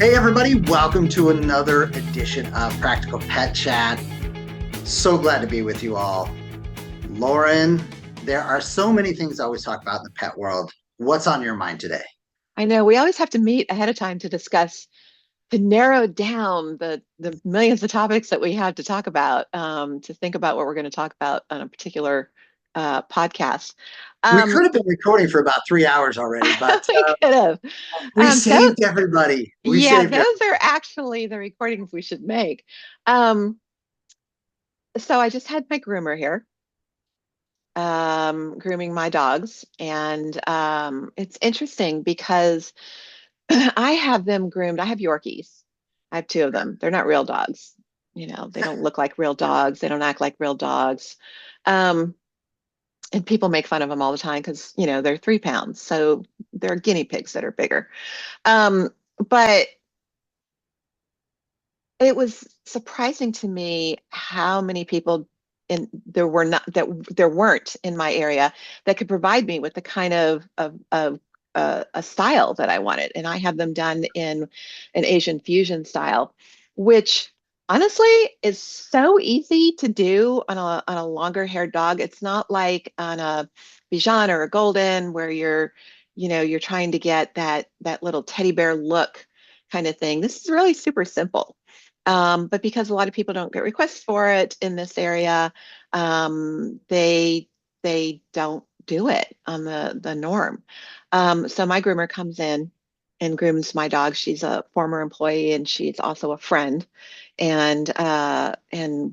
Hey, everybody, welcome to another edition of Practical Pet Chat. So glad to be with you all. Lorin, there are so many things I always talk about in the pet world. What's on your mind today? I know we always have to meet ahead of time to discuss, to narrow down the millions of topics that we have to talk about, to think about what we're going to talk about on a particular podcast. We could Um, have been recording for about 3 hours already, but we could have. we Those, saved everybody. We yeah, saved those everybody. are actually the recordings we should make. Um, so I just had my groomer here, grooming my dogs, and it's interesting because I have them groomed. I have Yorkies. I have two of them. They're not real dogs. They don't look like real dogs. They don't act like real dogs. Um, and people make fun of them all the time because, they're 3 pounds. So they're guinea pigs that are bigger. But it was surprising to me how many people there weren't in my area that could provide me with the kind of a style that I wanted. And I have them done in an Asian fusion style, which honestly is so easy to do on a longer haired dog. It's not like on a Bichon or a Golden where you're trying to get that little teddy bear look kind of thing. This is really super simple. But because a lot of people don't get requests for it in this area, they don't do it on the norm. So my groomer comes in and grooms my dog. She's a former employee and she's also a friend, and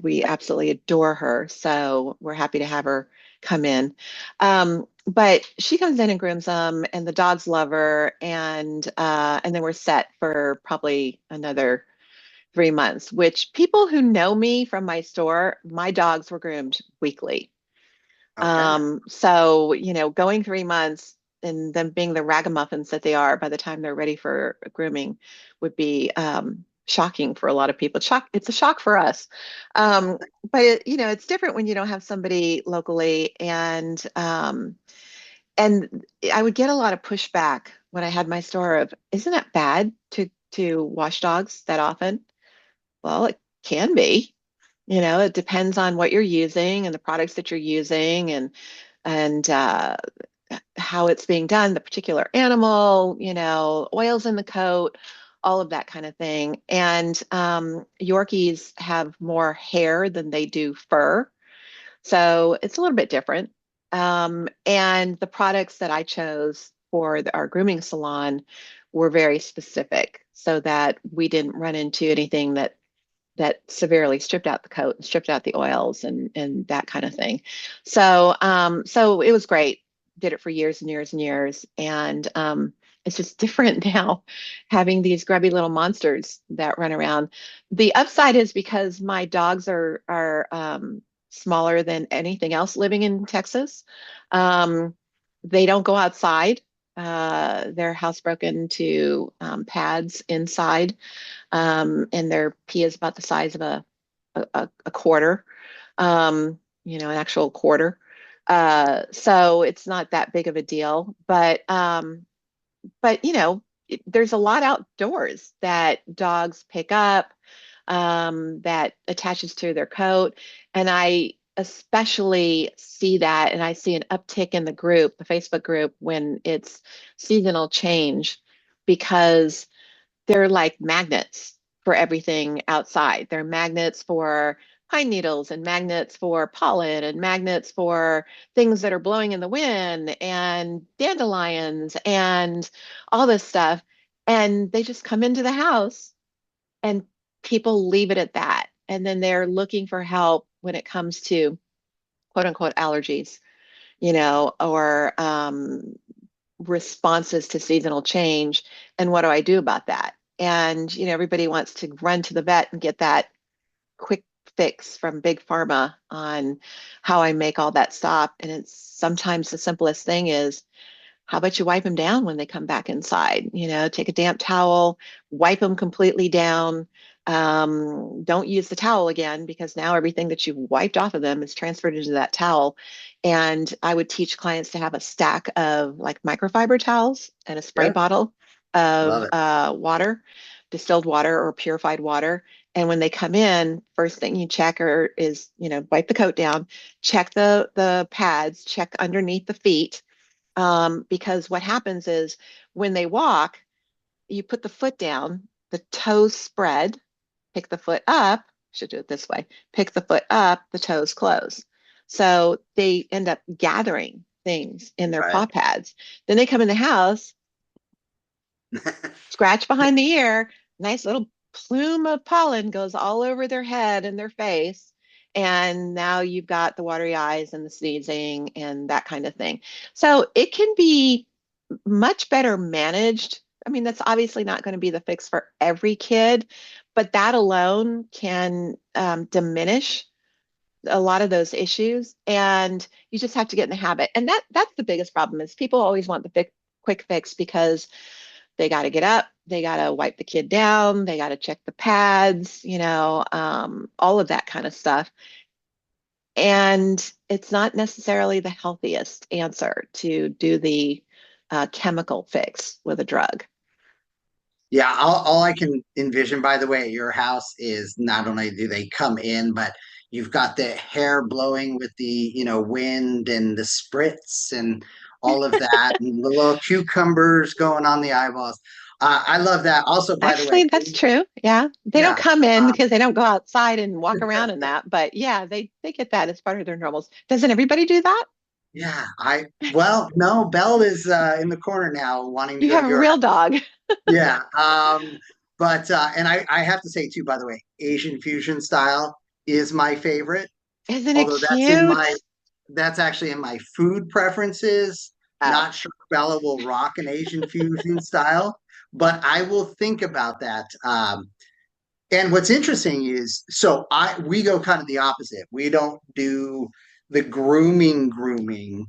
we absolutely adore her. So we're happy to have her come in. But she comes in and grooms them, and the dogs love her, and then we're set for probably another 3 months, which people who know me from my store, my dogs were groomed weekly. Okay. So, going 3 months and them being the ragamuffins that they are by the time they're ready for grooming would be shocking for a lot of people. It's a shock for us. Um, but it's different when you don't have somebody locally, and I would get a lot of pushback when I had my store of, isn't it bad to wash dogs that often? Well, it can be. It depends on what you're using and the products that you're using and how it's being done, the particular animal, oils in the coat, all of that kind of thing. And Yorkies have more hair than they do fur, so it's a little bit different. And the products that I chose for our grooming salon were very specific so that we didn't run into anything that severely stripped out the coat and stripped out the oils and that kind of thing. So it was great. Did it for years and years and years, and it's just different now, having these grubby little monsters that run around. The upside is because my dogs are smaller than anything else living in Texas. Um, they don't go outside. They're housebroken to pads inside, and their pee is about the size of a quarter, an actual quarter. So it's not that big of a deal, but there's a lot outdoors that dogs pick up, that attaches to their coat, and I especially see that, and I see an uptick in the Facebook group, when it's seasonal change, because they're like magnets for everything outside. They're magnets for pine needles and magnets for pollen and magnets for things that are blowing in the wind and dandelions and all this stuff. And they just come into the house and people leave it at that. And then they're looking for help when it comes to quote unquote allergies, or responses to seasonal change. And what do I do about that? And everybody wants to run to the vet and get that quick fix from big pharma on how I make all that stop. And it's sometimes the simplest thing is, how about you wipe them down when they come back inside? Take a damp towel, wipe them completely down. Don't use the towel again, because now everything that you've wiped off of them is transferred into that towel. And I would teach clients to have a stack of like microfiber towels and a spray Yeah, bottle love of it. water, distilled water or purified water. And when they come in, first thing you check is, wipe the coat down, check the pads, check underneath the feet. Because what happens is when they walk, you put the foot down, the toes spread, pick the foot up, should do it this way, pick the foot up, the toes close. So they end up gathering things in their Right. paw pads. Then they come in the house, scratch behind the ear, nice little plume of pollen goes all over their head and their face. And now you've got the watery eyes and the sneezing and that kind of thing. So it can be much better managed. I mean, that's obviously not going to be the fix for every kid, but that alone can diminish a lot of those issues. And you just have to get in the habit. And that's the biggest problem is people always want the quick fix because they got to get up, they got to wipe the kid down, they got to check the pads, all of that kind of stuff. And it's not necessarily the healthiest answer to do the chemical fix with a drug. Yeah, all I can envision, by the way, at your house is not only do they come in, but you've got the hair blowing with the, wind and the spritz and all of that, and the little cucumbers going on the eyeballs. I love that. Also, by the way, Actually, that's true. Yeah. They don't yeah, come in um, because they don't go outside and walk around in that. But yeah, they get that as part of their normals. Doesn't everybody do that? yeah. Well, no, Belle is in the corner now, wanting to You go to have a your real dog. Yeah. But and I have to say too, by the way, Asian fusion style is my favorite. Isn't it Although cute? that's actually in my food preferences. Oh, Not sure Bella will rock an Asian fusion style, but I will think about that. And what's interesting is so I we go kind of the opposite. We don't do the grooming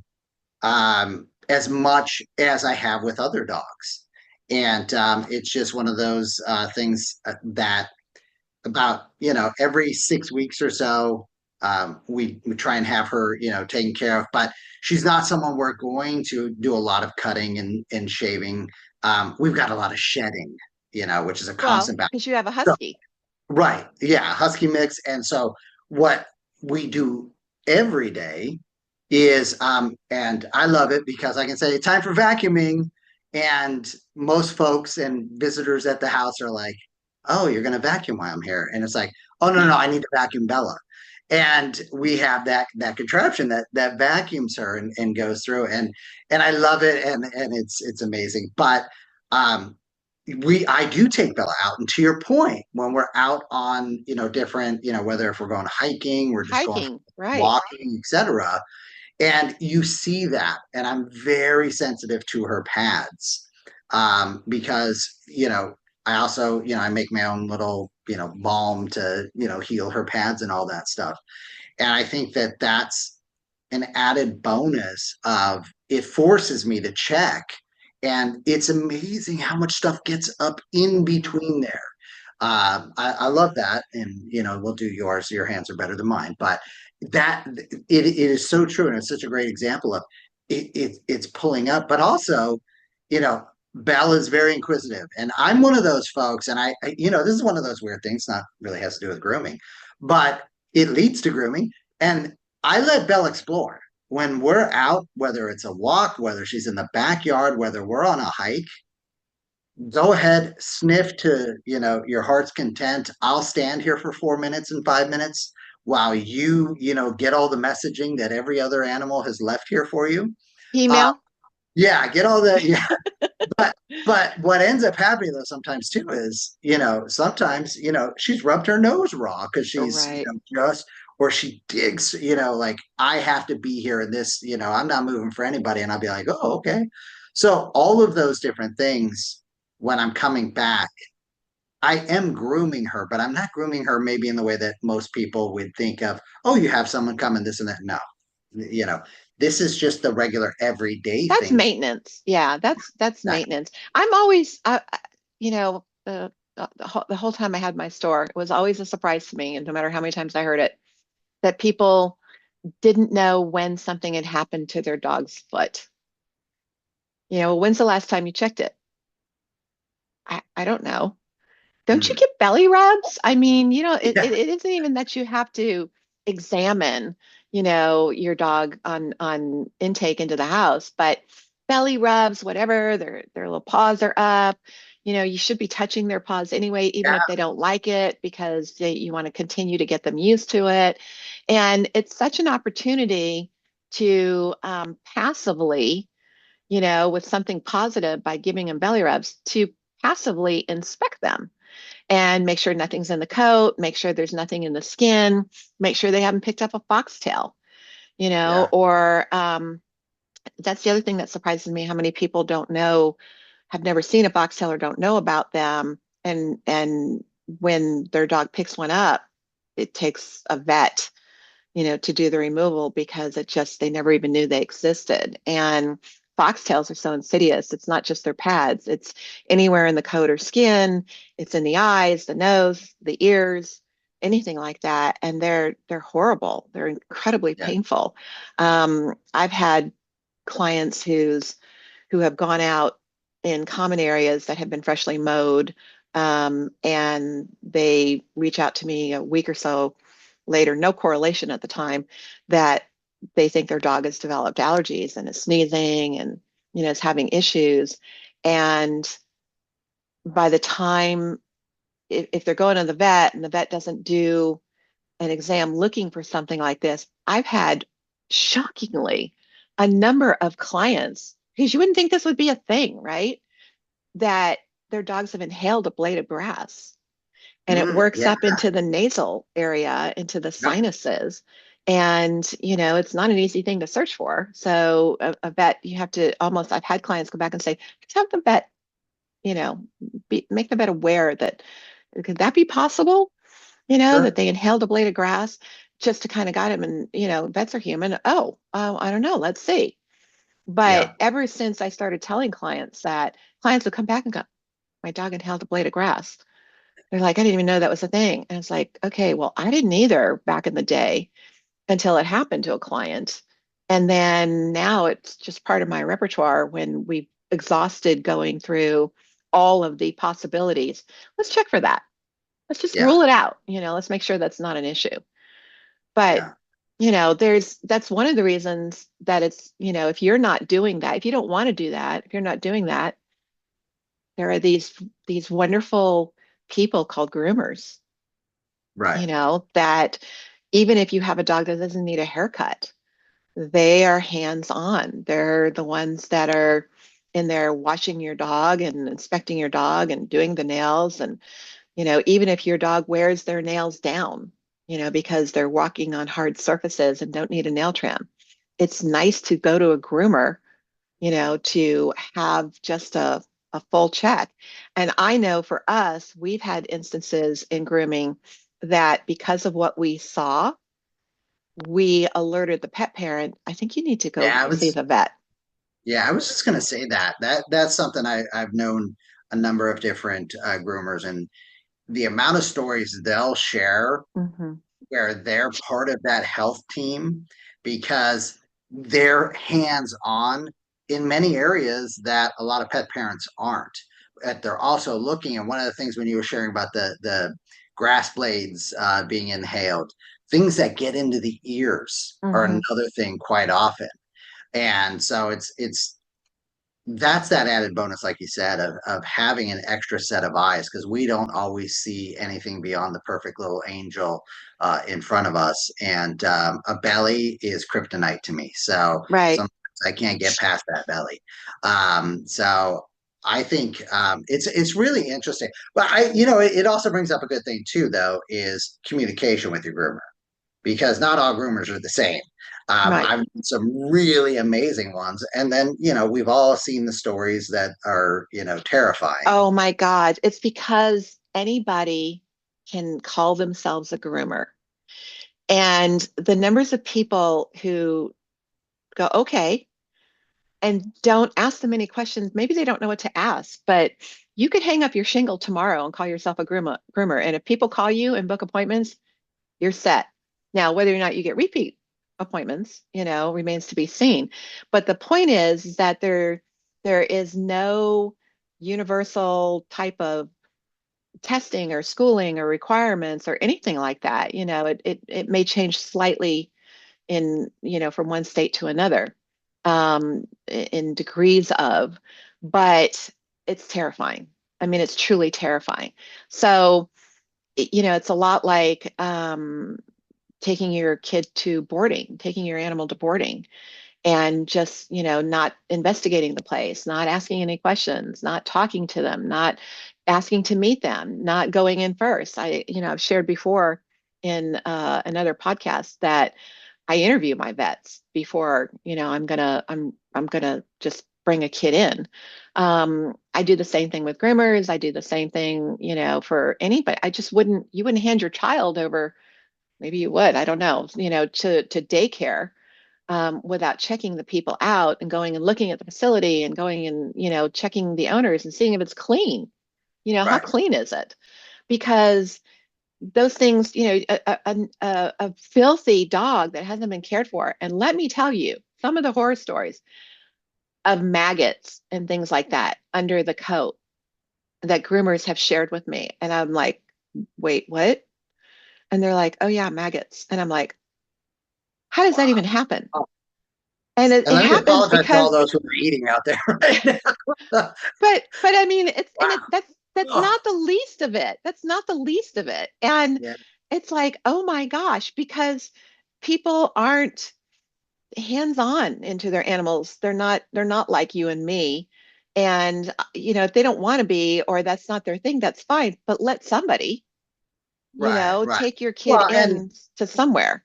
as much as I have with other dogs. And it's just one of those things that about, every 6 weeks or so, we try and have her, taken care of. But she's not someone we're going to do a lot of cutting and shaving. We've got a lot of shedding, which is a well, constant battle. because you have a So, husky. right. Yeah. Husky mix. And so what we do every day is, and I love it because I can say time for vacuuming. And most folks and visitors at the house are like, oh, you're going to vacuum while I'm here. And it's like, oh, no, no, I need to vacuum Bella. And we have that contraption that vacuums her and goes through and I love it and it's amazing. But um I do take Bella out, and to your point, when we're out on different whether if we're going hiking, we're just going for Hiking, right. walking, etc. And you see that, and I'm very sensitive to her pads because I also I make my own little balm to heal her pads and all that stuff. And I think that that's an added bonus of it forces me to check. And it's amazing how much stuff gets up in between there. I love that. And, we'll do yours. Your hands are better than mine. But it is so true. And it's such a great example of it's pulling up. But also, you know, Belle is very inquisitive. And I'm one of those folks. And this is one of those weird things, not really has to do with grooming, but it leads to grooming. And I let Belle explore when we're out, whether it's a walk, whether she's in the backyard, whether we're on a hike. Go ahead, sniff to your heart's content. I'll stand here for 4 minutes and 5 minutes while you get all the messaging that every other animal has left here for you. Uh, Email, yeah, get all that. Yeah, but what ends up happening though sometimes too is sometimes she's rubbed her nose raw because she's right. just or she digs like I have to be here in this I'm not moving for anybody and I'll be like, oh, okay. So all of those different things when I'm coming back, I am grooming her, but I'm not grooming her maybe in the way that most people would think of, oh, you have someone come and this and that. No, you know this is just the regular everyday That's thing. maintenance. Yeah, that's That maintenance. I'm always, the whole time I had my store, it was always a surprise to me, and no matter how many times I heard it, that people didn't know when something had happened to their dog's foot. When's the last time you checked it? I don't know. Don't you Mm. get belly rubs? I mean, Yeah. it isn't even that you have to examine, your dog on intake into the house, but belly rubs, whatever, their little paws are up. You should be touching their paws anyway, even if Yeah. they don't like it, because you want to continue to get them used to it. And it's such an opportunity to passively, with something positive by giving them belly rubs, to passively inspect them and make sure nothing's in the coat, make sure there's nothing in the skin, make sure they haven't picked up a foxtail, Yeah. or that's the other thing that surprises me, how many people don't know, have never seen a foxtail or don't know about them. And when their dog picks one up, it takes a vet, to do the removal because they never even knew they existed. And foxtails are so insidious. It's not just their pads, it's anywhere in the coat or skin, it's in the eyes, the nose, the ears, anything like that. And they're horrible. They're incredibly Yeah. painful. I've had clients who have gone out in common areas that have been freshly mowed, and they reach out to me a week or so later, no correlation at the time, that they think their dog has developed allergies and is sneezing and is having issues. And by the time, if they're going to the vet and the vet doesn't do an exam looking for something like this, I've had shockingly a number of clients, because you wouldn't think this would be a thing, right? That their dogs have inhaled a blade of grass and it Mm, works yeah. up into the nasal area, into the Yep. sinuses. And, it's not an easy thing to search for. So a vet, you have to almost, I've had clients come back and say, just have the vet, you know, make the vet aware that, could that be possible? That Sure. they inhaled a blade of grass just to kind of guide him. And, vets are human. Oh, I don't know. Let's see. But Yeah. ever since I started telling clients that, clients would come back and go, my dog inhaled a blade of grass. They're like, I didn't even know that was a thing. And it's like, okay, well, I didn't either back in the day until it happened to a client. And then now it's just part of my repertoire when we've exhausted going through all of the possibilities. Let's check for that. Let's just Yeah. rule it out. Let's make sure that's not an issue. But, Yeah. that's one of the reasons that it's, if you're not doing that, if you don't want to do that, if you're not doing that, there are these wonderful people called groomers, Right. that even if you have a dog that doesn't need a haircut, they are hands on. They're the ones that are in there watching your dog and inspecting your dog and doing the nails. And, even if your dog wears their nails down, because they're walking on hard surfaces and don't need a nail trim, it's nice to go to a groomer, to have just a full check. And I know for us, we've had instances in grooming that because of what we saw, we alerted the pet parent, I think you need to go Yeah. see the vet. I was just gonna say that that's something I've known a number of different groomers, and the amount of stories they'll share Hmm. where they're part of that health team because they're hands on in many areas that a lot of pet parents aren't. But they're also looking, and one of the things when you were sharing about the grass blades being inhaled, things that get into the ears are Hmm. another thing quite often. And so it's that's that added bonus, like you said, of having an extra set of eyes because we don't always see anything beyond the perfect little angel in front of us. And a belly is kryptonite to me. So Right. sometimes I can't get past that belly. So I think it's really interesting. But it also brings up a good thing too, though, is communication with your groomer because not all groomers are the same. Right. I've met some really amazing ones, and then we've all seen the stories that are terrifying. Oh my God. It's because anybody can call themselves a groomer. And the numbers of people who go, okay, and don't ask them any questions. Maybe they don't know what to ask, but you could hang up your shingle tomorrow and call yourself a groomer. And if people call you and book appointments, you're set. Now, whether or not you get repeat appointments, remains to be seen. But the point is that there is no universal type of testing or schooling or requirements or anything like that. It may change slightly in, from one state to another, in degrees of, but it's terrifying. I mean, it's truly terrifying. So, it's a lot like taking your kid to boarding, taking your animal to boarding, and just, not investigating the place, not asking any questions, not talking to them, not asking to meet them, not going in first. I've shared before in another podcast that I interview my vets before, I'm gonna just bring a kid in. I do the same thing with groomers. I do the same thing, for anybody. You wouldn't hand your child over, maybe you would, I don't know, to daycare, without checking the people out and going and looking at the facility and going and, checking the owners and seeing if it's clean. How Right. clean is it? Because those things, a filthy dog that hasn't been cared for. And let me tell you, some of the horror stories of maggots and things like that under the coat that groomers have shared with me. And I'm like, wait, what? And they're like, oh, yeah, maggots. And I'm like, how does that Wow. even happen? And it And let me happens apologize to all because, those who are eating out there right now. but I mean, Wow. that's Oh, not the least of it. That's not the least of it. And yeah. it's like, oh my gosh, because people aren't hands-on into their animals. They're not like you and me. And if they don't want to be, or that's not their thing, that's fine. But let somebody, Right, right. take your kid Well, and in to somewhere.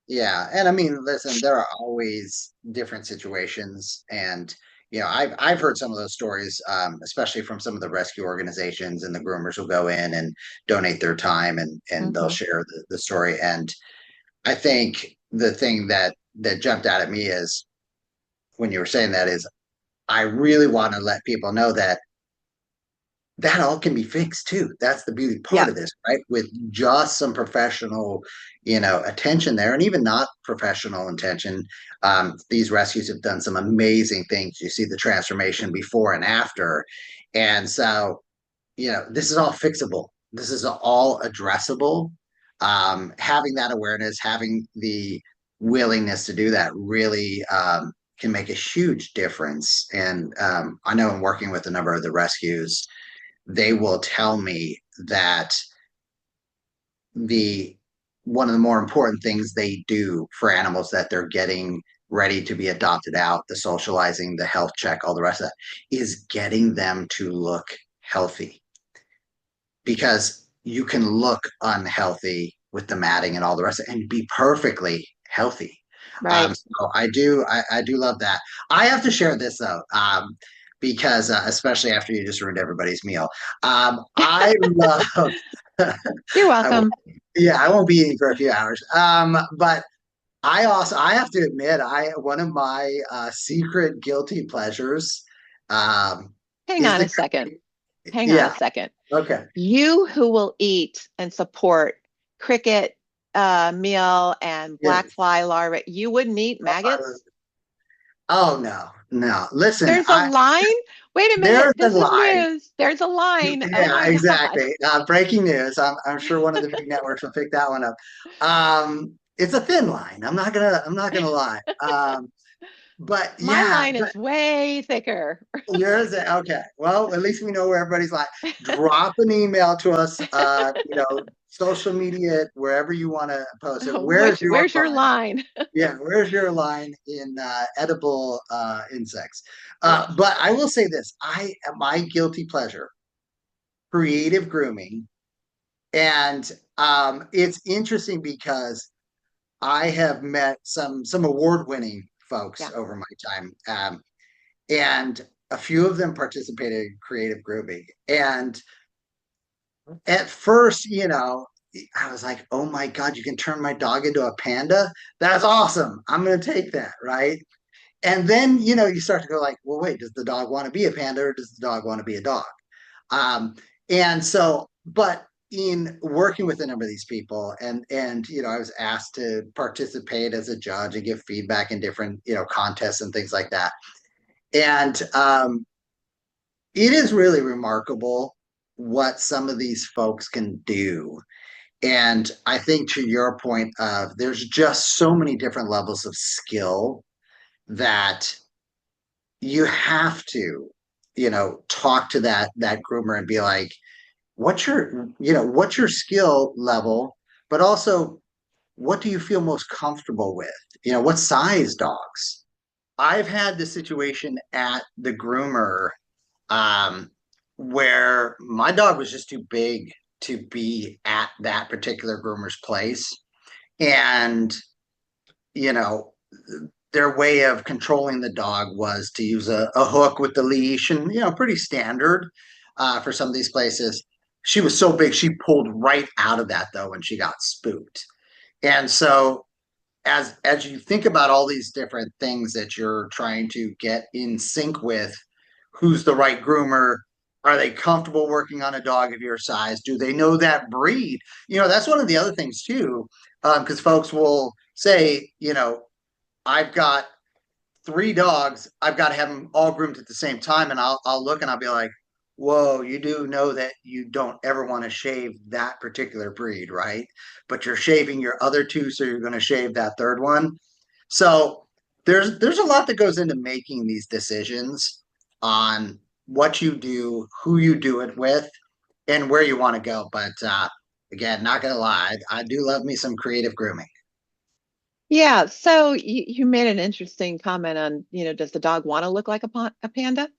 yeah, and I mean, listen, there are always different situations, and I've heard some of those stories, especially from some of the rescue organizations, and the groomers will go in and donate their time, and they'll Hmm. share the story. And I think the thing that jumped out at me is when you were saying that is I really want to let people know that that all can be fixed too. That's the beauty part Yeah, of this, right? With just some professional, attention there, and even not professional attention. These rescues have done some amazing things. You see the transformation before and after, and so this is all fixable. This is all addressable. Having that awareness, having the willingness to do that, really can make a huge difference. And I know in working with a number of the rescues they will tell me that the one of the more important things they do for animals that they're getting ready to be adopted out, the socializing, the health check, all the rest of that, is getting them to look healthy because you can look unhealthy with the matting and all the rest of it and be perfectly healthy. right. So I do love that. I have to share this though, because especially after you just ruined everybody's meal, I love. You're I won't, welcome. yeah, I won't be eating for a few hours. But I have to admit, I one of my secret guilty pleasures um, Hang is on a the second. Hang on a yeah. second. Okay. You who will eat and support cricket meal and black Yes. fly larvae, you wouldn't eat maggots? Oh no, no. Listen, There's a I line. Wait a minute. there's a This is line. news. There's a line. Oh Yeah, my gosh. exactly. Breaking news. I'm sure one of the big networks will pick that one up. It's a thin line. I'm not gonna lie. But My yeah, line is way thicker. yours, okay. Well, at least we know where everybody's like. Drop an email to us, social media, wherever you want to post it. Where's your Where's your line? line? Yeah, where's your line in edible insects? Ugh, But I will say this: I my guilty pleasure, creative grooming, and it's interesting because I have met some award-winning folks yeah. over my time. And a few of them participated in creative grooming. And at first, I was like, oh my God, you can turn my dog into a panda? That's awesome. I'm going to take that. Right. And then, you start to go like, well, wait, does the dog want to be a panda or does the dog want to be a dog? Um, and so, but in working with a number of these people and I was asked to participate as a judge and give feedback in different contests and things like that, and it is really remarkable what some of these folks can do. And I think to your point of there's just so many different levels of skill that you have to, talk to that groomer and be like, what's your skill level, but also what do you feel most comfortable with? What size dogs? I've had the situation at the groomer um, where my dog was just too big to be at that particular groomer's place. And, you know, their way of controlling the dog was to use a hook with the leash and, pretty standard for some of these places. She was so big, she pulled right out of that though when she got spooked. And so as you think about all these different things that you're trying to get in sync with, who's the right groomer? Are they comfortable working on a dog of your size? Do they know that breed? That's one of the other things too, because folks will say, I've got three dogs. I've got to have them all groomed at the same time, and I'll look and I'll be like, whoa, you do know that you don't ever want to shave that particular breed, right? But you're shaving your other two, so you're going to shave that third one. So there's a lot that goes into making these decisions on what you do, who you do it with, and where you want to go. But again, not gonna lie, I do love me some creative grooming. Yeah, so you made an interesting comment on, does the dog want to look like a panda?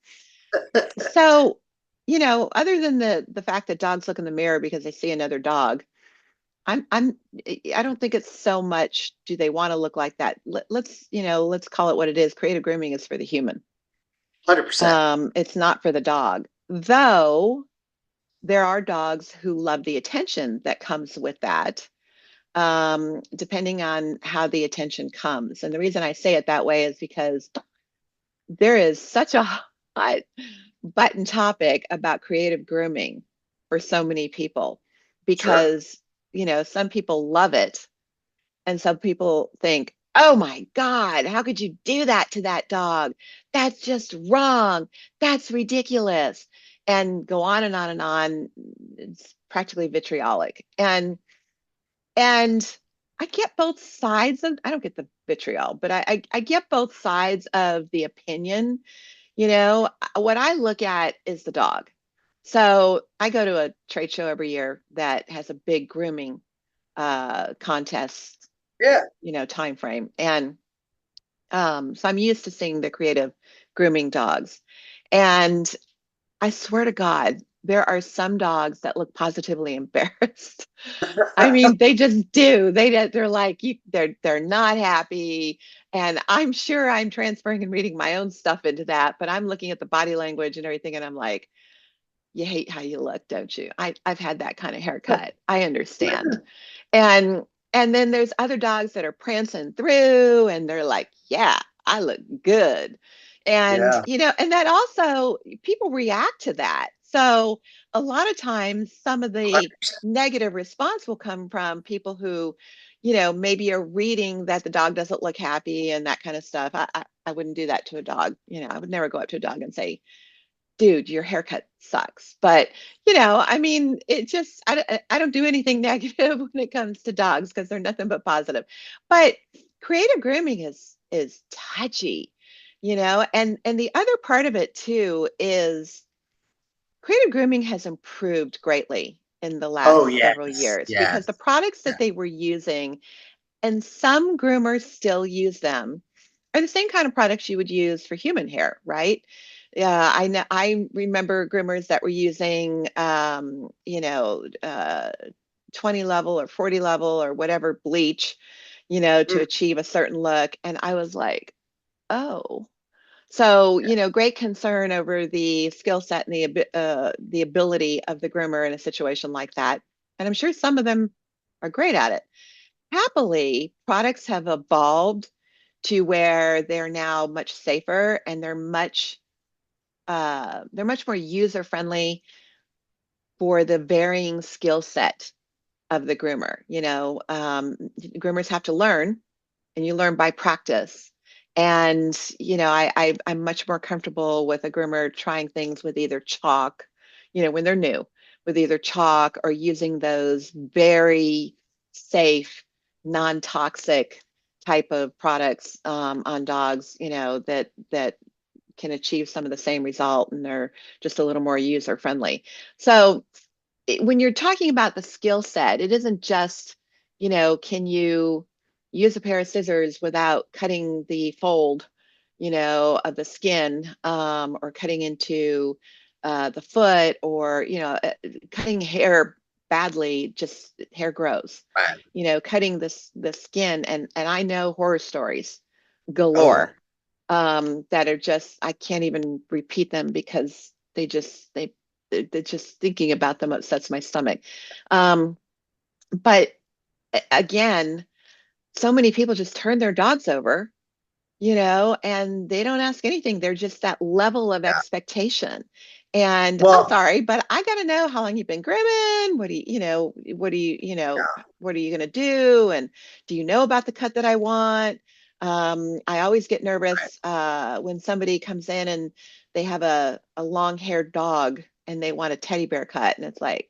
So, other than the fact that dogs look in the mirror because they see another dog, I'm I don't think it's so much do they want to look like that. Let's call it what it is. Creative grooming is for the human. 100%. It's not for the dog. Though there are dogs who love the attention that comes with that, depending on how the attention comes. And the reason I say it that way is because there is such a hot button topic about creative grooming for so many people Sure. because, some people love it and some people think, oh my God, how could you do that to that dog? That's just wrong. That's ridiculous. And go on and on and on. It's practically vitriolic. And I get both sides of, I don't get the vitriol, but I get both sides of the opinion. What I look at is the dog. So I go to a trade show every year that has a big grooming contest, Yeah. time frame. And so I'm used to seeing the creative grooming dogs. And I swear to God, there are some dogs that look positively embarrassed. I mean, they just do. They're like they're not happy, and I'm sure I'm transferring and reading my own stuff into that. But I'm looking at the body language and everything, and I'm like, you hate how you look, don't you? I've had that kind of haircut. I understand. And and then there's other dogs that are prancing through, and they're like, yeah, I look good. And Yeah. and that also people react to that. So a lot of times some of the 100%. negative response will come from people who, maybe are reading that the dog doesn't look happy and that kind of stuff. I wouldn't do that to a dog. I would never go up to a dog and say, dude, your haircut sucks. But, I mean, it just, I don't do anything negative when it comes to dogs because they're nothing but positive. But creative grooming is touchy, and the other part of it too is creative grooming has improved greatly in the Oh last several yes. years Yes. because the products Yeah. that they were using, and some groomers still use them, are the same kind of products you would use for human hair, right? Yeah, I know. I remember groomers that were using, 20 level or 40 level or whatever bleach, to Mm. achieve a certain look. And I was like, oh, so, great concern over the skill set and the ability of the groomer in a situation like that. And I'm sure some of them are great at it. Happily, products have evolved to where they're now much safer and they're much more user friendly for the varying skill set of the groomer. Groomers have to learn, and you learn by practice. And I'm much more comfortable with a groomer trying things with either chalk, when they're new, with either chalk or using those very safe, non-toxic type of products on dogs, that can achieve some of the same result, and they're just a little more user friendly. So when you're talking about the skill set, it isn't just, can you use a pair of scissors without cutting the fold, of the skin, or cutting into the foot, or, cutting hair badly, just hair grows, Right. cutting the skin. And I know horror stories Oh, galore, that are just, I can't even repeat them because they're just thinking about them upsets my stomach. Um, but again, so many people just turn their dogs over, and they don't ask anything. They're just that level of yeah. expectation. And I'm Well, sorry, but I got to know how long you've been grooming. yeah, What are you going to do? And do you know about the cut that I want? I always get right, nervous when somebody comes in and they have a long-haired dog and they want a teddy bear cut. And it's like,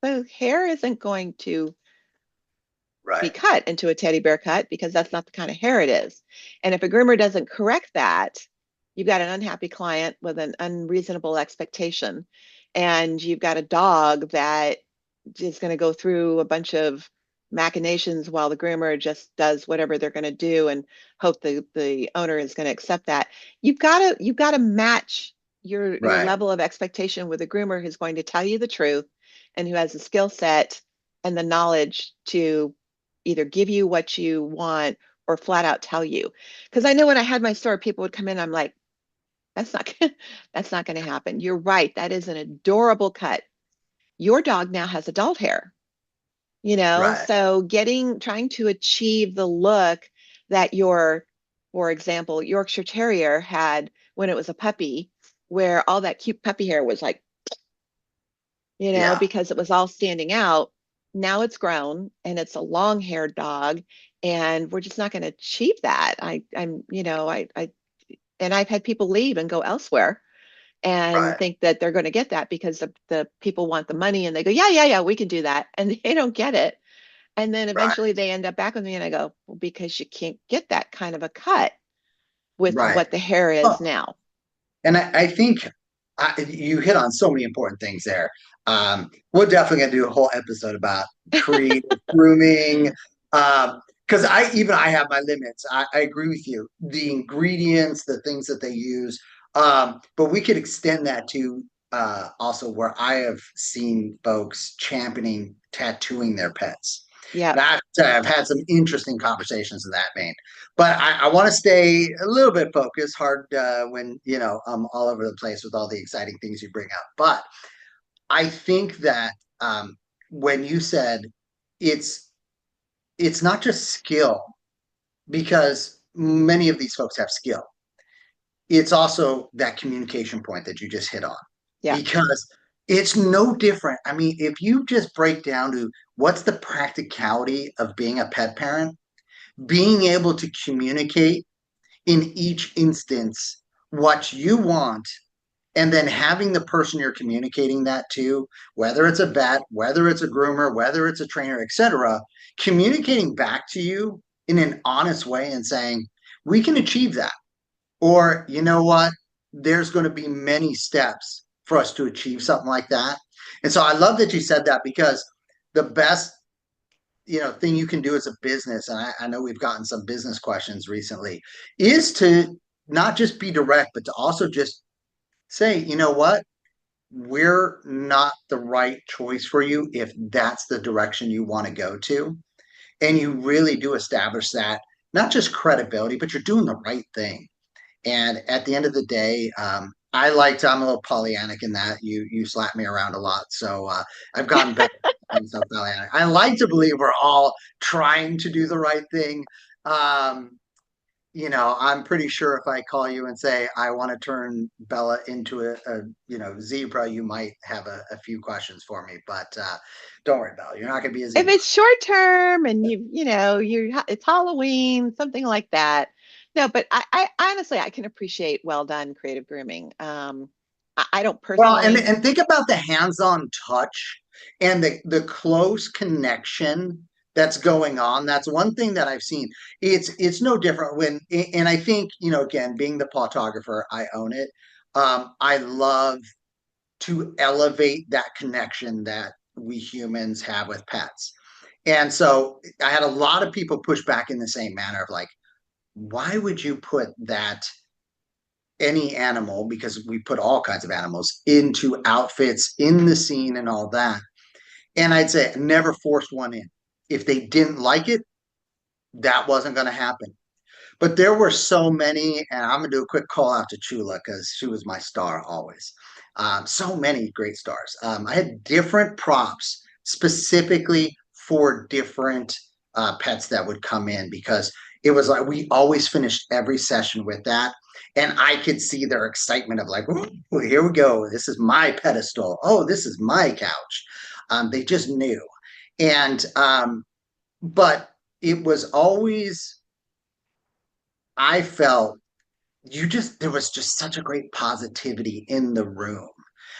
the hair isn't going to be right, cut into a teddy bear cut because that's not the kind of hair it is. And if a groomer doesn't correct that, you've got an unhappy client with an unreasonable expectation. And you've got a dog that is going to go through a bunch of machinations while the groomer just does whatever they're going to do and hope the owner is going to accept that. You've got to match your right, level of expectation with a groomer who's going to tell you the truth and who has the skill set and the knowledge to either give you what you want or flat out tell you. Because I know when I had my store, people would come in, I'm like, that's not that's not going to happen. You're right. That is an adorable cut. Your dog now has adult hair, right. so trying to achieve the look that for example, Yorkshire Terrier had when it was a puppy, where all that cute puppy hair was like, Yeah, because it was all standing out. Now it's grown and it's a long-haired dog, and we're just not going to achieve that. I'm, and I've had people leave and go elsewhere and right, think that they're going to get that because the people want the money, and they go, yeah, yeah, yeah, we can do that, and they don't get it. And then right, eventually they end up back with me, and I go, well, because you can't get that kind of a cut with right. what the hair is Well, now. and I think you hit on so many important things there. We're definitely going to do a whole episode about creative grooming. Because I have my limits. I agree with you. The ingredients, the things that they use, but we could extend that to also where I have seen folks championing tattooing their pets. Yep. And I've had some interesting conversations in that vein. But I want to stay a little bit focused. Hard when I'm all over the place with all the exciting things you bring up. But I think that when you said it's it's not just skill because many of these folks have skill. It's also that communication point that you just hit on Yeah. because it's no different. I mean, if you just break down to what's the practicality of being a pet parent, being able to communicate in each instance what you want and then having the person you're communicating that to, whether it's a vet, whether it's a groomer, whether it's a trainer, etc., communicating back to you in an honest way and saying we can achieve that, or you know what, there's going to be many steps for us to achieve something like that. And so I love that you said that because the best thing you can do as a business, and I know we've gotten some business questions recently, is to not just be direct but to also just say, you know what, we're not the right choice for you if that's the direction you want to go to. And you really do establish that, not just credibility, but you're doing the right thing. And at the end of the day, I'm a little Pollyannic in that you slap me around a lot. So I've gotten better at being so Pollyannic. I like to believe we're all trying to do the right thing. Um, I'm pretty sure if I call you and say I want to turn Bella into a zebra, you might have a few questions for me. But don't worry, Bella, you're not going to be a If zebra. it's short term and it's Halloween, something like that. No, but I honestly, I can appreciate well done creative grooming. I don't Well, personally. and think about the hands-on touch and the close connection that's going on. That's one thing that I've seen. It's no different when, and I think, again, being the photographer, I own it. I love to elevate that connection that we humans have with pets. And so I had a lot of people push back in the same manner of like, why would you put that any animal, because we put all kinds of animals into outfits in the scene and all that. And I'd say never force one in. If they didn't like it, that wasn't going to happen. But there were so many, and I'm gonna do a quick call out to Chula because she was my star always. So many great stars. I had different props specifically for different pets that would come in because it was like we always finished every session with that, and I could see their excitement of like, "Ooh, here we go. This is my pedestal. Oh, this is my couch." They just knew, and but it was always I felt there was just such a great positivity in the room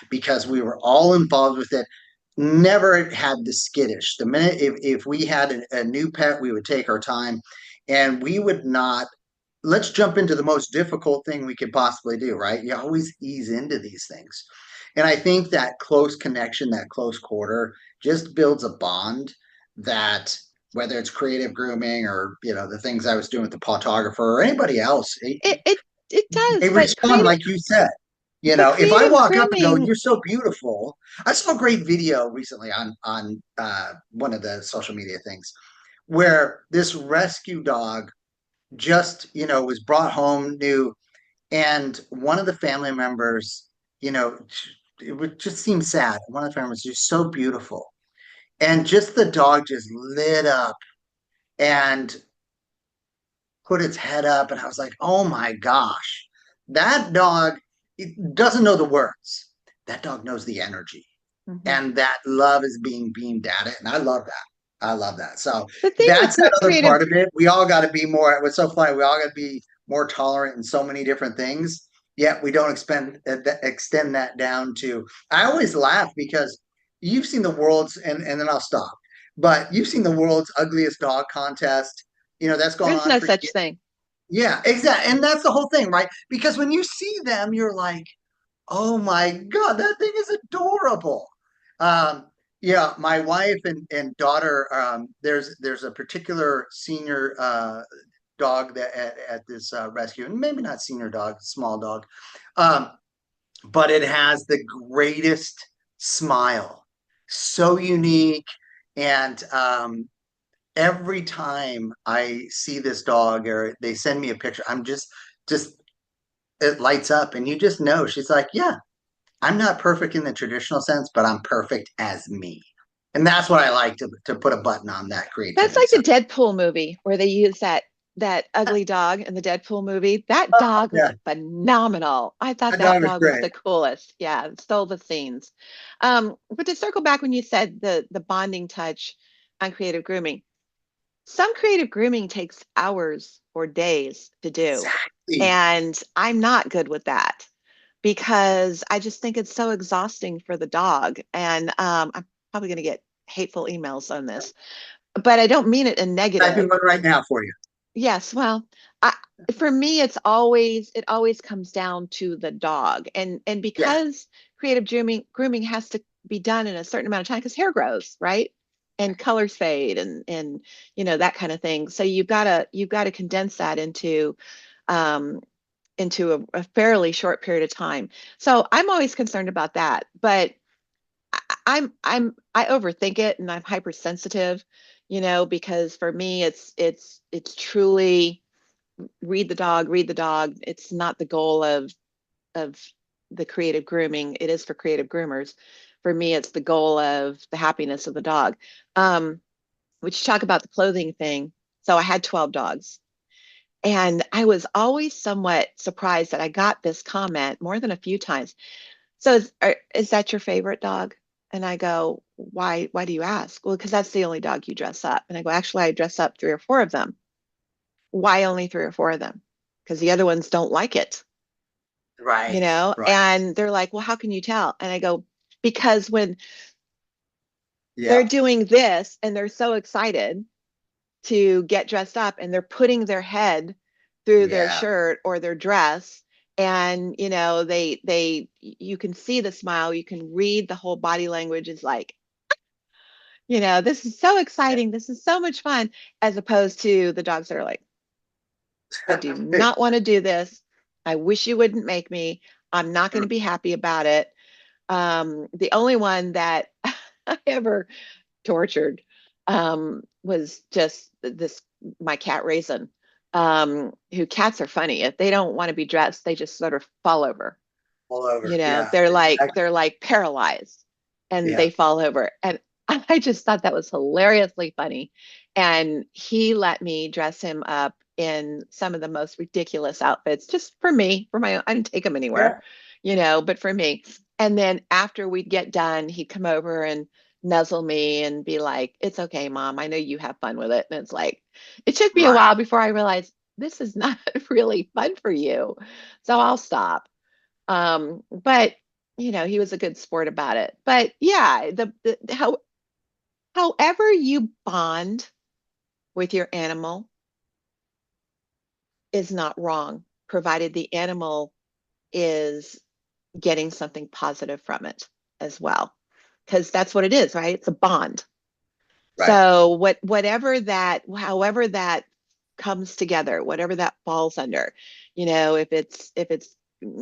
because we were all involved with it. Never had the skittish. The minute if we had a new pet, we would take our time and we would not let's jump into the most difficult thing we could possibly do, right? You always ease into these things. And I think that close connection, that close quarter just builds a bond that whether it's creative grooming or, the things I was doing with the photographer or anybody else, It they does, but respond like you said. If I creative walk up and go, grooming. "You're so beautiful," I saw a great video recently on one of the social media things where this rescue dog just was brought home new, and one of the family members, you know, it would just seem sad. One of the family members was just so beautiful, and just the dog just lit up and put its head up, and I was like, oh my gosh, that dog it doesn't know the words. That dog knows the energy, Mhm. and that love is being beamed at it, and I love that. I love that. So The thing with that's that other creative, part of it. We all got to be more. What's so funny? We all got to be more tolerant in so many different things. Yet we don't extend that down to. I always laugh because you've seen the world's, and then I'll stop. But you've seen the world's ugliest dog contest. That's gone there's on no for such years. thing. Yeah, exactly. And that's the whole thing, right? Because when you see them, you're like, oh my God, that thing is adorable. Um, yeah, my wife and daughter, there's a particular senior dog that at this rescue, and maybe not senior dog, small dog, um, but it has the greatest smile, so unique. And every time I see this dog or they send me a picture, I'm just it lights up, and you just know she's like, yeah, I'm not perfect in the traditional sense, but I'm perfect as me. And that's what I like to put a button on that That's creativity. like the So Deadpool movie where they use that ugly dog in the Deadpool movie. That dog was yeah, phenomenal. I thought that that dog is dog was great. the coolest. Yeah, it stole the scenes. But to circle back when you said the bonding touch on creative grooming, some creative grooming takes hours or days to do. Exactly. And I'm not good with that because I just think it's so exhausting for the dog. And I'm probably going to get hateful emails on this, but I don't mean it in Typing negative. one right now for you. Yes, well, for me, it always comes down to the dog, and Yeah. because creative grooming has to be done in a certain amount of time because hair grows, right? And colors fade, and that kind of thing. So you've got to condense that um, into a fairly short period of time. So I'm always concerned about that, but I overthink it and I'm hypersensitive, because for me it's truly read the dog. It's not the goal of the creative grooming. It is for creative groomers. For me, it's the goal of the happiness of the dog. Um, which talk about the clothing thing. So I had 12 dogs. And I was always somewhat surprised that I got this comment more than a few times. So is that your favorite dog? And I go, why do you ask? Well, because that's the only dog you dress up. And I go, actually, I dress up three or four of them. Why only three or four of them? Because the other ones don't like it. Right. Right. and they're like, well, how can you tell? And I go, because when they're Yep. doing this and they're so excited to get dressed up and they're putting their head through their Yeah. shirt or their dress, and they you can see the smile, you can read the whole body language is like, this is so exciting, this is so much fun, as opposed to the dogs that are like, I do not want to do this, I wish you wouldn't make me, I'm not going to be happy about it. The only one that I ever tortured was just this my cat Raisin, who, cats are funny. If they don't want to be dressed, they just sort of fall over. All over. Yeah. They're like paralyzed and Yeah. they fall over. And I just thought that was hilariously funny. And he let me dress him up in some of the most ridiculous outfits just for me, for my own. I didn't take him anywhere, Yeah. but for me. And then after we'd get done, he'd come over and nuzzle me and be like, it's okay, mom. I know you have fun with it. And it's like, it took me a Right. while before I realized this is not really fun for you. So I'll stop. But he was a good sport about it. But yeah, however you bond with your animal is not wrong, provided the animal is getting something positive from it as well. Because that's what it is, right? It's a bond. Right. So however that comes together, whatever that falls under, if it's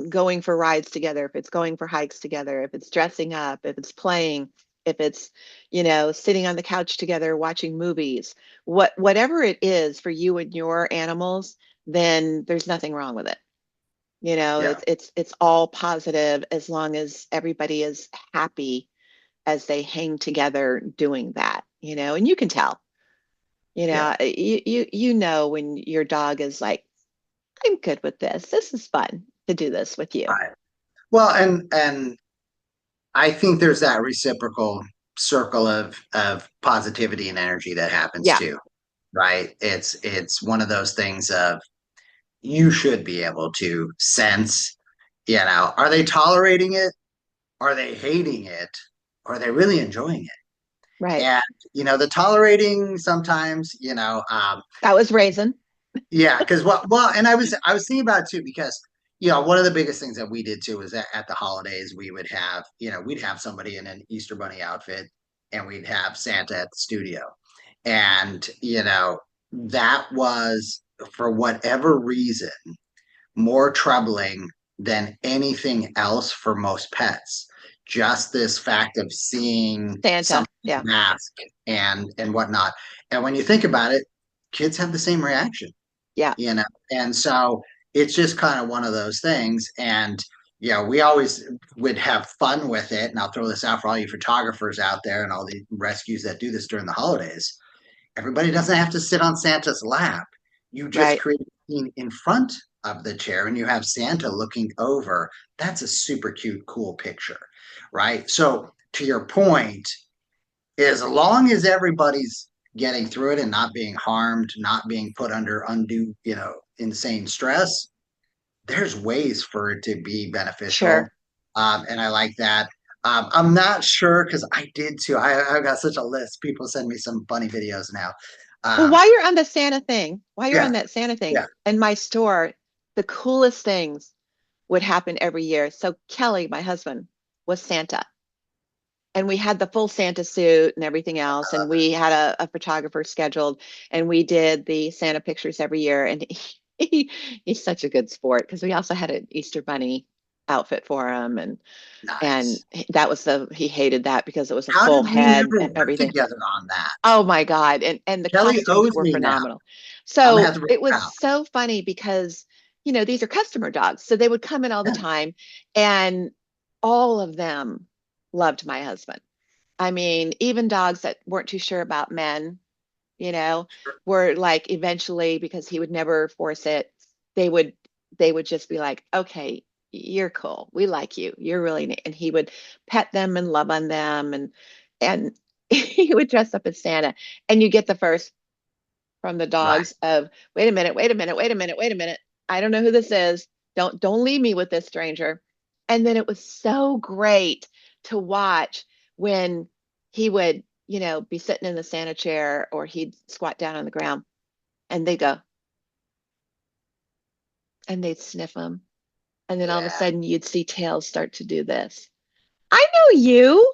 going for rides together, if it's going for hikes together, if it's dressing up, if it's playing, if it's, sitting on the couch together watching movies, whatever it is for you and your animals, then there's nothing wrong with it. Yeah. It's all positive as long as everybody is happy as they hang together doing that, and you can tell, Yeah. when your dog is like, I'm good with this. This is fun to do this with you. Right. Well, and I think there's that reciprocal circle of positivity and energy that happens Yeah, too, right? It's one of those things of you should be able to sense, are they tolerating it? Are they hating it? Are they really enjoying it? right. And the tolerating sometimes, That was raisin. yeah, because well, and I was thinking about it too because one of the biggest things that we did too was that at the holidays we would have we'd have somebody in an Easter bunny outfit and we'd have Santa at the studio, and that was for whatever reason more troubling than anything else for most pets. Just this fact of seeing Santa. something Yeah, mask and whatnot, and when you think about it, kids have the same reaction yeah, you know and so it's just kind of one of those things. And we always would have fun with it, and I'll throw this out for all you photographers out there and all the rescues that do this during the holidays. Everybody doesn't have to sit on Santa's lap. You just right. create a scene in front of the chair and you have Santa looking over. That's a super cute, cool picture, right? So to your point, as long as everybody's getting through it and not being harmed, not being put under undue, insane stress, there's ways for it to be beneficial. Sure. And I like that. I'm not sure because I did too. I've got such a list. People send me some funny videos now. Well, Um, while you're yeah, on that Santa thing, yeah. in my store, the coolest things would happen every year. So Kelly, my husband, was Santa. And we had the full Santa suit and everything else. I And love it. we had a photographer scheduled, and we did the Santa pictures every year. And he's such a good sport because we also had an Easter bunny outfit for him. And Nice. that was he hated that because it was a How full did we head never and work everything. together on that? Oh my God. And the Kelly costumes owes were me now. phenomenal. I'm gonna have So to reach it was out. so funny because, these are customer dogs. So they would come in all the Yeah, time, and all of them loved my husband. I mean, even dogs that weren't too sure about men, you know, sure. were like, eventually, because he would never force it, they would they would just be like, okay, you're cool. We like you. You're really neat. And he would pet them and love on them, and he would dress up as Santa. And you get the first from the Right. dogs of, wait a minute, wait a minute, wait a minute, wait a minute. I don't know who this is. Don't leave me with this stranger. And then it was so great to watch when he would, be sitting in the Santa chair or he'd squat down on the ground and they go and they'd sniff him. And then all of a Yeah. sudden you'd see tails start to do this. I know you.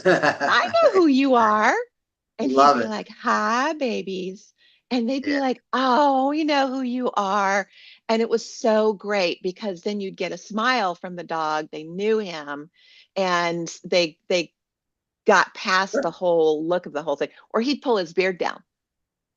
I know who you are. And he'd Love be it. like, hi, babies. And they'd be Yeah. like, oh, you know who you are. And it was so great because then you'd get a smile from the dog. They knew him and they got past the whole look of the whole thing. Or he'd pull his beard down,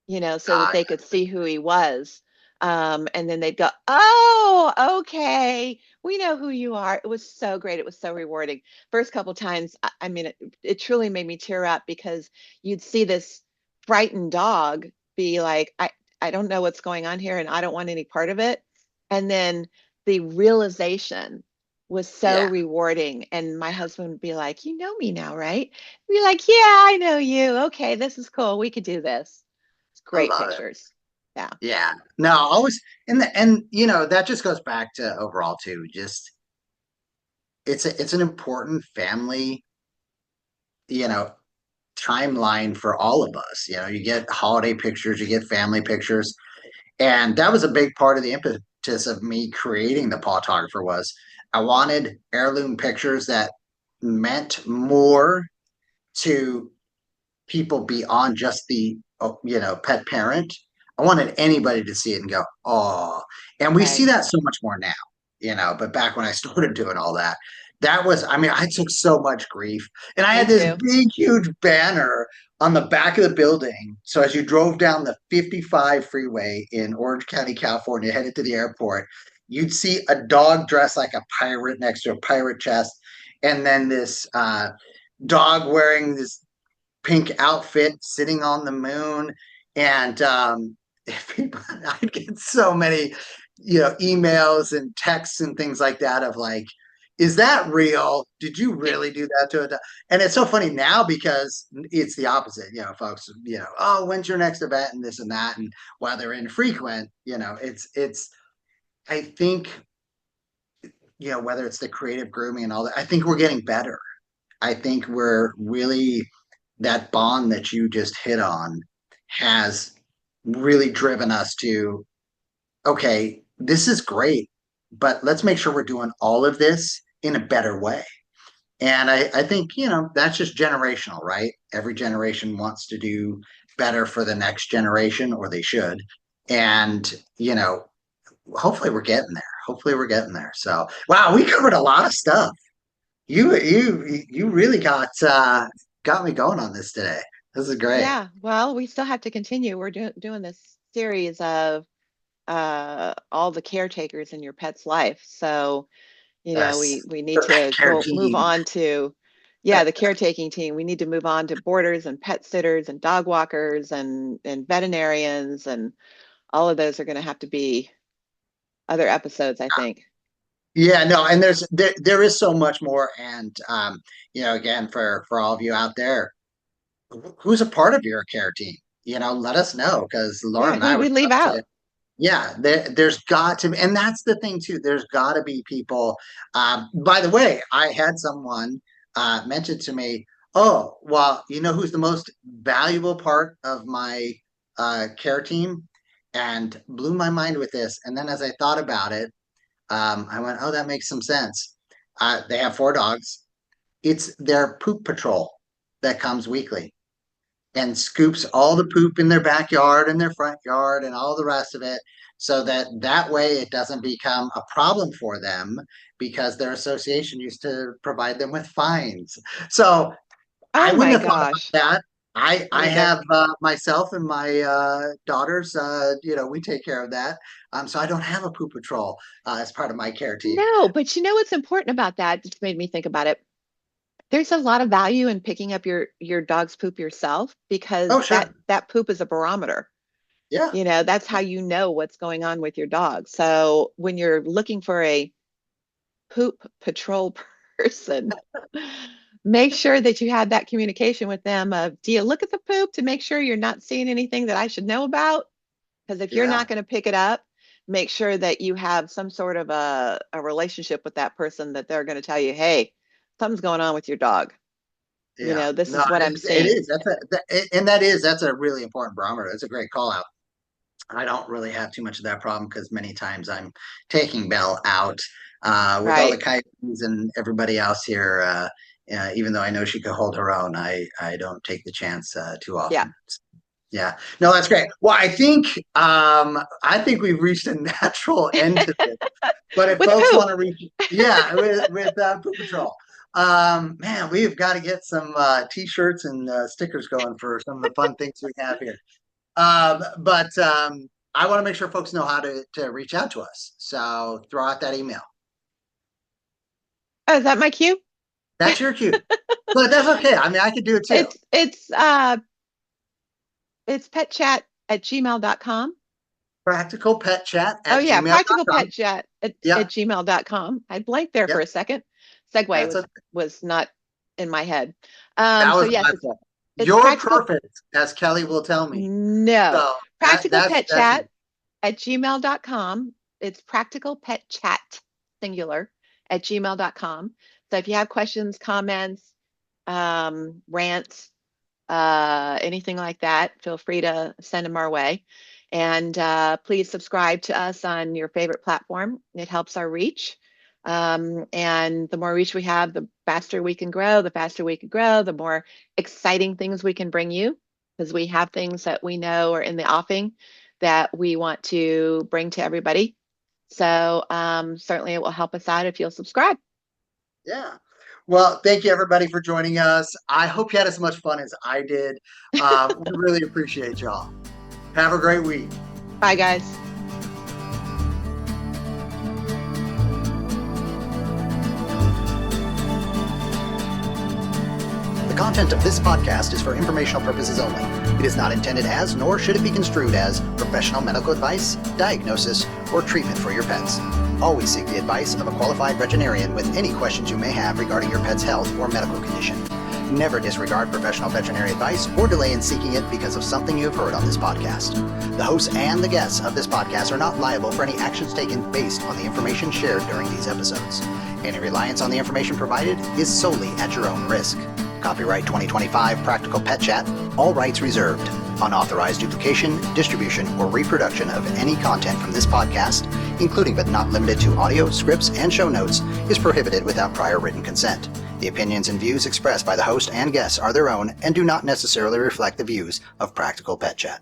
so that Uh, they could see who he was. And then they'd go, oh, okay, we know who you are. It was so great. It was so rewarding. First couple times, I mean, it truly made me tear up because you'd see this frightened dog be like, I don't know what's going on here and I don't want any part of it. And then the realization was so yeah. rewarding. And my husband would be like, you know me now, right? I'd be like, yeah, I know you. Okay, this is cool. We could do this. It's I great love it. pictures. Yeah. Yeah. No, always and that just goes back to overall too. Just it's an important family, you know, timeline for all of us. You get holiday pictures, you get family pictures. And that was a big part of the impetus of me creating the Pawtographer was I wanted heirloom pictures that meant more to people beyond just the pet parent. I wanted anybody to see it and go, oh. And we see Right. that so much more now, but back when I started doing all that, that was, I mean, I took so much grief. And I Me had this too. big, huge banner on the back of the building. So as you drove down the 55 freeway in Orange County, California, headed to the airport, you'd see a dog dressed like a pirate next to a pirate chest. And then this dog wearing this pink outfit sitting on the moon. And I'd get so many, emails and texts and things like that of like, is that real? Did you really do that to it? And it's so funny now because it's the opposite, folks, oh, when's your next event and this and that. And while they're infrequent, I think, whether it's the creative grooming and all that, I think we're getting better. I think we're really that bond that you just hit on has really driven us to okay, this is great, but let's make sure we're doing all of this in a better way. And I think, that's just generational, right? Every generation wants to do better for the next generation, or they should. And, hopefully we're getting there. Hopefully we're getting there. So, wow, we covered a lot of stuff. You really got me going on this today. This is great. Yeah. Well, we still have to continue. We're doing this series of all the caretakers in your pet's life. So, Yes. we need The pet to care go move team. on to, yeah, the caretaking team. We need to move on to boarders and pet sitters and dog walkers and veterinarians and all of those are going to have to be other episodes, I think. Yeah, no, and there is so much more. And again, for all of you out there, who's a part of your care team? Let us know because Lauren Yeah, and who I did would we leave love to. out? Yeah, there's got to be, and that's the thing too. There's got to be people. By the way, I had someone mention to me, "Oh, well, you know who's the most valuable part of my care team?" And blew my mind with this. And then as I thought about it, I went, "Oh, that makes some sense." They have 4 dogs. It's their poop patrol that comes weekly and scoops all the poop in their backyard and their front yard and all the rest of it so that way it doesn't become a problem for them because their association used to provide them with fines. So I Oh wouldn't my have thought about gosh. that. I Neither. have myself and my daughters, we take care of that. So I don't have a poop patrol as part of my care team. No, but you know what's important about that? Just made me think about it. There's a lot of value in picking up your dog's poop yourself Oh, because that sure. that poop is a barometer. Yeah. That's how you know what's going on with your dog. So when you're looking for a poop patrol person, make sure that you have that communication with them of, do you look at the poop to make sure you're not seeing anything that I should know about? Because if you're Yeah. not going to pick it up, make sure that you have some sort of a relationship with that person that they're going to tell you, hey, something's going on with your dog. Yeah. This No, is what I'm it seeing. is. That's a really important barometer. That's a great call out. I don't really have too much of that problem because many times I'm taking Belle out with all the Right. coyotes and everybody else here. Even though I know she could hold her own, I don't take the chance too Yeah. often. Yeah, no, that's great. Well, I think we've reached a natural end to this. But if With folks want poop. to reach, yeah, with Poop Patrol, man, we've got to get some t-shirts and stickers going for some of the fun things we have here. But I want to make sure folks know how to reach out to us. So throw out that email. Oh, is that my cue? That's your cue. But that's okay. I mean, I could do it too. It's petchat@gmail.com. Practical Pet Chat Oh at yeah, practical gmail.com. pet chat at Yep. gmail.com. I blanked there for Yep. a second. Segue That's a was not in my head. That So was yes, my fault. it's You're practical. perfect, as Kelly will tell me. No, So practical pet that's chat at gmail.com. It's practical pet chat, singular, at gmail.com. So if you have questions, comments, rants, anything like that, feel free to send them our way. And please subscribe to us on your favorite platform. It helps our reach. And the more reach we have, the faster we can grow, the more exciting things we can bring you, because we have things that we know are in the offing that we want to bring to everybody. So certainly it will help us out if you'll subscribe. Yeah. Well, thank you everybody for joining us. I hope you had as much fun as I did. We really appreciate y'all. Have a great week. Bye, guys. The content of this podcast is for informational purposes only. It is not intended as, nor should it be construed as, professional medical advice, diagnosis, or treatment for your pets. Always seek the advice of a qualified veterinarian with any questions you may have regarding your pet's health or medical condition. Never disregard professional veterinary advice or delay in seeking it because of something you have heard on this podcast. The hosts and the guests of this podcast are not liable for any actions taken based on the information shared during these episodes. Any reliance on the information provided is solely at your own risk. Copyright 2025 Practical Pet Chat, all rights reserved. Unauthorized duplication, distribution, or reproduction of any content from this podcast, including but not limited to audio, scripts, and show notes, is prohibited without prior written consent. The opinions and views expressed by the host and guests are their own and do not necessarily reflect the views of Practical Pet Chat.